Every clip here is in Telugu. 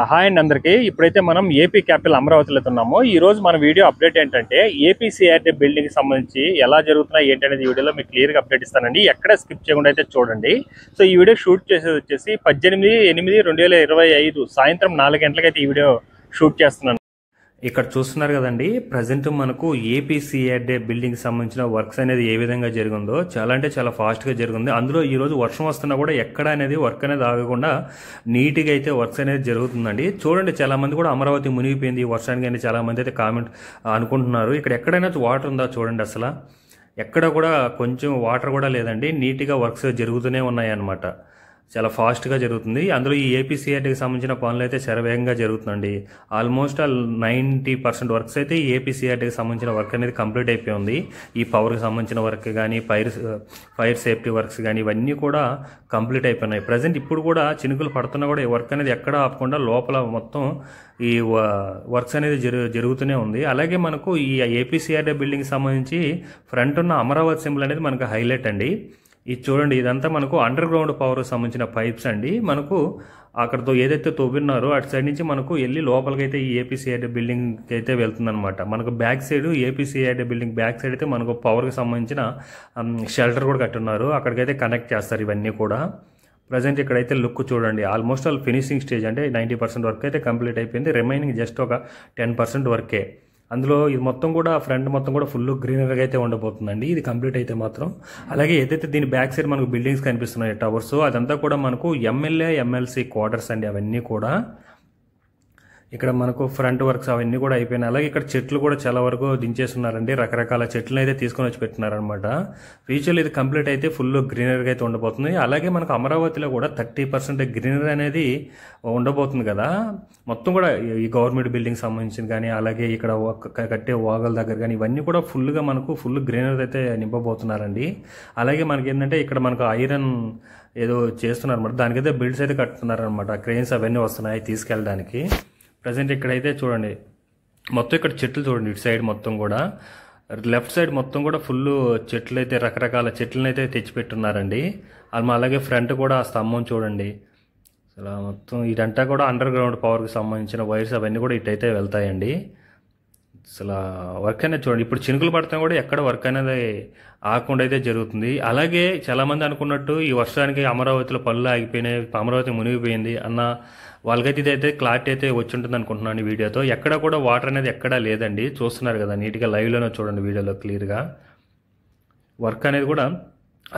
హాయ్ అండి అందరికీ. ఇప్పుడైతే మనం ఏపీ క్యాపిటల్ అమరావతిలో ఉన్నాము. ఈ రోజు మన వీడియో అప్డేట్ ఏంటంటే ఏపీసీఆర్టీ బిల్డింగ్ కి సంబంధించి ఎలా జరుగుతున్నాయి ఏంటనేది వీడియోలో మీకు క్లియర్ గా అప్డేట్ ఇస్తానండి. ఎక్కడ స్కిప్ చేయకుండా అయితే చూడండి. సో ఈ వీడియో షూట్ చేసేది వచ్చేసి 18/8/2025 సాయంత్రం 4 గంటలకు అయితే ఈ వీడియో షూట్ చేస్తున్నాను. ఇక్కడ చూస్తున్నారు కదండి, ప్రజెంట్ మనకు ఏపీసీఆర్టీ బిల్డింగ్ సంబంధించిన వర్క్స్ అనేది ఏ విధంగా జరిగిందో చాలా అంటే చాలా ఫాస్ట్ గా జరిగింది. అందులో ఈ రోజు వర్షం వస్తున్నా కూడా ఎక్కడ అనేది వర్క్ అనేది ఆగకుండా నీట్ గా అయితే వర్క్స్ అనేది జరుగుతుందండి. చూడండి, చాలా మంది కూడా అమరావతి మునిగిపోయింది వర్షానికి అని చాలా మంది అయితే కామెంట్ అనుకుంటున్నారు. ఇక్కడ ఎక్కడైనా వాటర్ ఉందా చూడండి, అసలు ఎక్కడ కూడా కొంచెం వాటర్ కూడా లేదండి. నీట్ గా వర్క్స్ జరుగుతూనే ఉన్నాయి అన్నమాట. చాలా ఫాస్ట్గా జరుగుతుంది. అందులో ఈ ఏపీసీఆర్టీకి సంబంధించిన పనులు అయితే శరవేగంగా జరుగుతుందండి. ఆల్మోస్ట్ 90% వర్క్స్ అయితే ఈ ఏపీసీఆర్టీకి సంబంధించిన వర్క్ అనేది కంప్లీట్ అయిపోయింది. ఈ పవర్కి సంబంధించిన వర్క్ కానీ ఫైర్ సేఫ్టీ వర్క్స్ కానీ ఇవన్నీ కూడా కంప్లీట్ అయిపోయినాయి. ప్రజెంట్ ఇప్పుడు కూడా చినుకులు పడుతున్నా కూడా ఈ వర్క్ అనేది ఎక్కడ ఆపకుండా లోపల మొత్తం ఈ వర్క్స్ అనేది జరుగుతూనే ఉంది. అలాగే మనకు ఈ ఏపీసీఆర్టీ బిల్డింగ్కి సంబంధించి ఫ్రంట్ ఉన్న అమరావతి సింబల్ అనేది మనకు హైలైట్ అండి. ఇది చూడండి, ఇదంతా మనకు అండర్ గ్రౌండ్ పవర్ సంబంధించిన పైప్స్ అండి. మనకు అక్కడతో ఏదైతే తవ్వినారో అటు సైడ్ నుంచి మనకు వెళ్ళి లోపలికైతే ఈ ఏపీసీఆర్టీ బిల్డింగ్కి అయితే వెళ్తుందనమాట. మనకు back side APCRT building back side అయితే మనకు పవర్కి సంబంధించిన షెల్టర్ కూడా కట్టున్నారు. అక్కడికైతే కనెక్ట్ చేస్తారు ఇవన్నీ కూడా. ప్రజెంట్ ఇక్కడైతే లుక్ చూడండి, ఆల్మోస్ట్ ఫినిషింగ్ స్టేజ్ అంటే 90% వర్క్ అయితే కంప్లీట్ అయిపోయింది. రిమైనింగ్ జస్ట్ ఒక 10% వర్కే. అందులో ఇది మొత్తం కూడా ఫ్రంట్ మొత్తం కూడా ఫుల్ గ్రీనరీగా అయితే ఉండబోతుందండి ఇది కంప్లీట్ అయితే మాత్రం. అలాగే ఏదైతే దీని బ్యాక్ సైడ్ మనకు బిల్డింగ్స్ కనిపిస్తున్నాయి టవర్స్, అదంతా కూడా మనకు ఎమ్మెల్యే ఎమ్మెల్సీ క్వార్టర్స్ అండి. అవన్నీ కూడా ఇక్కడ మనకు ఫ్రంట్ వర్క్స్ అవన్నీ కూడా అయిపోయినాయి. అలాగే ఇక్కడ చెట్లు కూడా చాలా వరకు దించేస్తున్నారండి. రకరకాల చెట్లను అయితే తీసుకొని వచ్చి పెట్టినారనమాట. ఫ్యూచర్లో ఇది కంప్లీట్ అయితే ఫుల్ గ్రీనరీగా అయితే ఉండబోతుంది. అలాగే మనకు అమరావతిలో కూడా 30% గ్రీనరీ అనేది ఉండబోతుంది కదా. మొత్తం కూడా ఈ గవర్నమెంట్ బిల్డింగ్ సంబంధించింది కానీ అలాగే ఇక్కడ కట్టే వాగల దగ్గర కానీ ఇవన్నీ కూడా ఫుల్గా మనకు ఫుల్ గ్రీనరీ అయితే నింపబోతున్నారండి. అలాగే మనకి ఏంటంటే ఇక్కడ మనకు ఐరన్ ఏదో చేస్తున్నారు అనమాట, దానికైతే బిల్డ్స్ అయితే కట్టుతున్నారనమాట. క్రెయిన్స్ అవన్నీ వస్తున్నాయి తీసుకెళ్ళడానికి. ప్రజెంట్ ఇక్కడైతే చూడండి మొత్తం ఇక్కడ చెట్లు చూడండి, ఇటు సైడ్ మొత్తం కూడా లెఫ్ట్ సైడ్ మొత్తం కూడా ఫుల్ చెట్లు అయితే రకరకాల చెట్లను అయితే తెచ్చిపెట్టున్నారండి. అలాగే ఫ్రంట్ కూడా ఆ స్తంభం చూడండి, అసలు మొత్తం ఇదంతా కూడా అండర్ గ్రౌండ్ పవర్కి సంబంధించిన వైర్స్ అవన్నీ కూడా ఇటైతే వెళ్తాయండి. అసలు వర్క్ అనేది చూడండి, ఇప్పుడు చినుకులు పడతాం కూడా ఎక్కడ వర్క్ అనేది ఆగకుండా అయితే జరుగుతుంది. అలాగే చాలామంది అనుకున్నట్టు ఈ వర్షానికి అమరావతిలో పనులు ఆగిపోయినాయి, అమరావతి మునిగిపోయింది అన్న వాళ్ళకైతే ఇదైతే క్లారిటీ అయితే వచ్చి ఉంటుంది అనుకుంటున్నాను ఈ వీడియోతో. ఎక్కడ కూడా వాటర్ అనేది ఎక్కడా లేదండి. చూస్తున్నారు కదా నీట్గా లైవ్లోనే చూడండి వీడియోలో క్లియర్గా. వర్క్ అనేది కూడా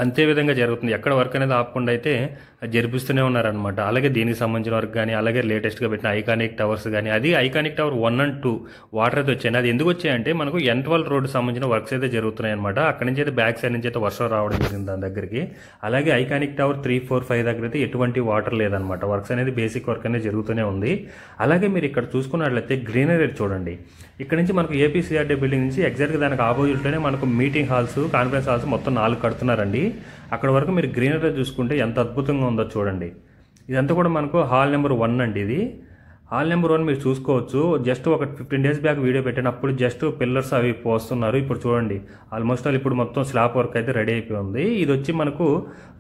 అంతే విధంగా జరుగుతుంది. ఎక్కడ వర్క్ అనేది ఆపకుండా అయితే జరిపిస్తూనే ఉన్నారనమాట. అలాగే దీనికి సంబంధించిన వర్క్ కానీ అలాగే లేటెస్ట్గా పెట్టిన ఐకానిక్ టవర్స్ కానీ, అది ఐకానిక్ టవర్ 1 and 2 వాటర్ అయితే వచ్చాయి. అది ఎందుకు వచ్చాయంటే మనకు N12 రోడ్డు సంబంధించిన వర్క్స్ అయితే జరుగుతున్నాయి అనమాట. అక్కడి నుంచి అయితే బ్యాక్ సైడ్ నుంచి అయితే వర్షం రావడం జరిగింది దాని దగ్గరికి. అలాగే ఐకానిక్ టవర్ 3, 4, 5 దగ్గర అయితే ఎటువంటి వాటర్ లేదనమాట. వర్క్స్ అనేది బేసిక్ వర్క్ అనేది జరుగుతూనే ఉంది. అలాగే మీరు ఇక్కడ చూసుకున్నట్లయితే గ్రీనరీ చూడండి, ఇక్కడ నుంచి మనకు ఏపీసీఆర్టీ బిల్డింగ్ నుంచి ఎగ్జాక్ట్గా దానికి ఆపోజిట్లోనే మనకు మీటింగ్ హాల్స్, కాన్ఫరెన్స్ హాల్స్ మొత్తం 4 కడుతున్నారండి. అక్కడ వరకు మీరు గ్రీనరీ చూసుకుంటే ఎంత అద్భుతంగా ఉందో చూడండి. ఇదంతా కూడా మనకు హాల్ నెంబర్ 1 అండి. ఇది హాల్ నెంబర్ 1 మీరు చూసుకోవచ్చు. జస్ట్ ఒక 15 days బ్యాక్ వీడియో పెట్టినప్పుడు జస్ట్ పిల్లర్స్ అవి పోస్తున్నారు. ఇప్పుడు చూడండి ఆల్మోస్ట్ ఇప్పుడు మొత్తం స్లాబ్ వర్క్ అయితే రెడీ అయిపోయి ఉంది. ఇది వచ్చి మనకు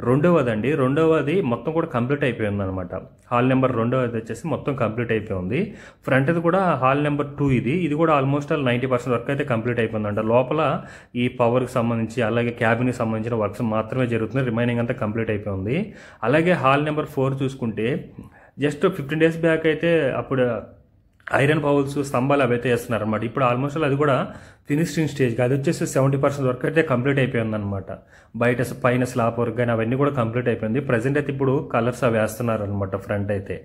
రెండవది అండి. రెండవది మొత్తం కూడా కంప్లీట్ అయిపోయింది అనమాట. హాల్ నెంబర్ 2 వచ్చేసి మొత్తం కంప్లీట్ అయిపోయింది. ఫ్రంట్ది కూడా హాల్ నెంబర్ 2 ఇది కూడా ఆల్మోస్ట్ 90% వర్క్ అయితే కంప్లీట్ అయిపోయిందంట. లోపల ఈ పవర్కి సంబంధించి అలాగే క్యాబిన్కి సంబంధించిన వర్క్స్ మాత్రమే జరుగుతుంది. రిమైనింగ్ అంతా కంప్లీట్ అయిపోయింది. అలాగే హాల్ నెంబర్ 4 చూసుకుంటే జస్ట్ 15 days బ్యాక్ అయితే అప్పుడు ఐరన్ పౌల్స్ స్తంభాలు అవి అయితే వేస్తున్నారు అనమాట. ఇప్పుడు ఆల్మోస్ట్ అది కూడా ఫినిషింగ్ స్టేజ్, అది వచ్చేసి 70% వర్క్ అయితే కంప్లీట్ అయిపోయింది అనమాట. బయట పైన స్లాబ్ వర్క్ కానీ అవన్నీ కూడా కంప్లీట్ అయిపోయింది. ప్రజెంట్ అయితే ఇప్పుడు కలర్స్ అవి వేస్తున్నారు అనమాట ఫ్రంట్ అయితే.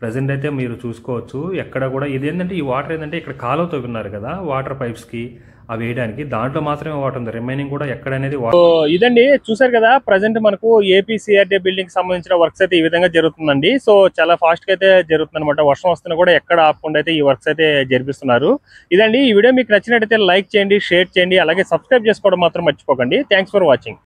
ప్రజెంట్ అయితే మీరు చూసుకోవచ్చు ఎక్కడ కూడా ఇది ఏంటంటే ఈ వాటర్ ఏంటంటే ఇక్కడ కాలువ తవ్విన్నారు కదా వాటర్ పైప్స్కి అవి వేయడానికి, దాంట్లో మాత్రమే వాటర్ ఉంది. రిమైనింగ్ కూడా ఎక్కడ అనేది ఇదండి. చూసారు కదా, ప్రజెంట్ మనకు ఏపీసీఆర్టీ బిల్డింగ్ సంబంధించిన వర్క్స్ అయితే ఈ విధంగా జరుగుతుందండి. సో చాలా ఫాస్ట్ గా అయితే జరుగుతుంది అనమాట. వర్షం వస్తున్నా కూడా ఎక్కడ ఆపకుండా అయితే ఈ వర్క్స్ అయితే జరిపిస్తున్నారు. ఇదండి, ఈ వీడియో మీకు నచ్చినట్టయితే లైక్ చేయండి, షేర్ చేయండి, అలాగే సబ్స్క్రైబ్ చేసుకోవడం మాత్రం మర్చిపోకండి. Thanks for watching.